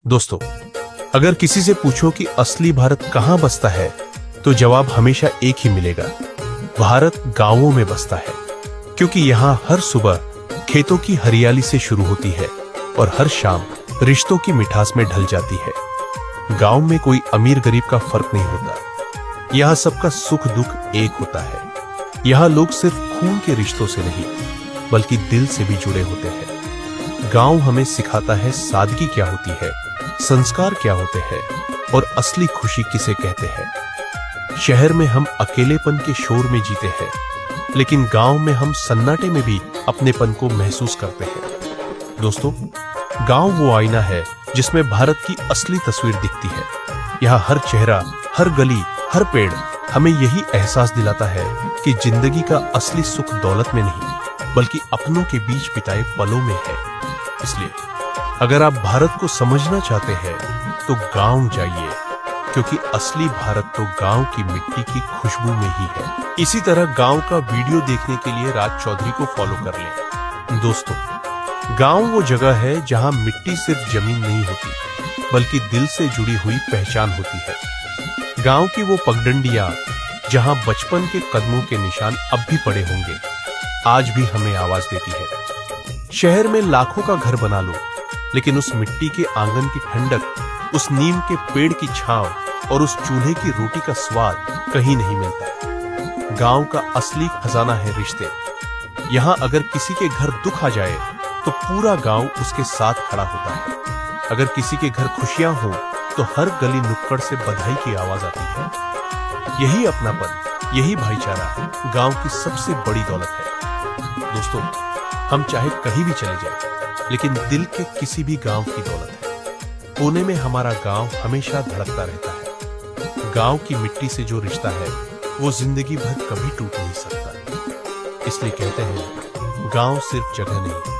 दोस्तों, अगर किसी से पूछो कि असली भारत कहां बसता है, तो जवाब हमेशा एक ही मिलेगा। भारत गांवों में बसता है, क्योंकि यहां हर सुबह खेतों की हरियाली से शुरू होती है और हर शाम रिश्तों की मिठास में ढल जाती है। गांव में कोई अमीर गरीब का फर्क नहीं होता। यहां सबका सुख दुख एक होता है। यहां लोग सिर्फ खून के रिश्तों से नहीं, बल्कि दिल से भी जुड़े होते हैं। गांव हमें सिखाता है सादगी क्या होती है, संस्कार क्या होते हैं और असली खुशी किसे कहते हैं। शहर में हम अकेलेपन के शोर में जीते हैं, लेकिन गांव में हम सन्नाटे में भी अपनेपन को महसूस करते हैं। दोस्तों, गांव वो आईना है जिसमें भारत की असली तस्वीर दिखती है। यहाँ हर चेहरा, हर गली, हर पेड़ हमें यही एहसास दिलाता है कि जिंदगी का असली सुख दौलत में नहीं, बल्कि अपनों के बीच बिताए पलों में है। इसलिए अगर आप भारत को समझना चाहते हैं तो गांव जाइए, क्योंकि असली भारत तो गांव की मिट्टी की खुशबू में ही है। इसी तरह गांव का वीडियो देखने के लिए राज चौधरी को फॉलो कर लें। दोस्तों, गांव वो जगह है जहां मिट्टी सिर्फ जमीन नहीं होती, बल्कि दिल से जुड़ी हुई पहचान होती है। गांव की वो पगडंडियां जहां बचपन के कदमों के निशान अब भी पड़े होंगे, आज भी हमें आवाज देती है। शहर में लाखों का घर बना लो, लेकिन उस मिट्टी के आंगन की ठंडक, उस नीम के पेड़ की छांव और उस चूल्हे की रोटी का स्वाद कहीं नहीं मिलता। गांव का असली खजाना है रिश्ते। यहाँ अगर किसी के घर दुख आ जाए तो पूरा गांव उसके साथ खड़ा होता है। अगर किसी के घर खुशियां हो तो हर गली नुक्कड़ से बधाई की आवाज आती है। यही अपनापन, यही भाईचारा गांव की सबसे बड़ी दौलत है। दोस्तों, हम चाहे कहीं भी चले जाएं, लेकिन दिल के किसी भी गांव की दौलत है। कोने में हमारा गांव हमेशा धड़कता रहता है। गांव की मिट्टी से जो रिश्ता है, वो जिंदगी भर कभी टूट नहीं सकता। इसलिए कहते हैं, गांव सिर्फ जगह नहीं,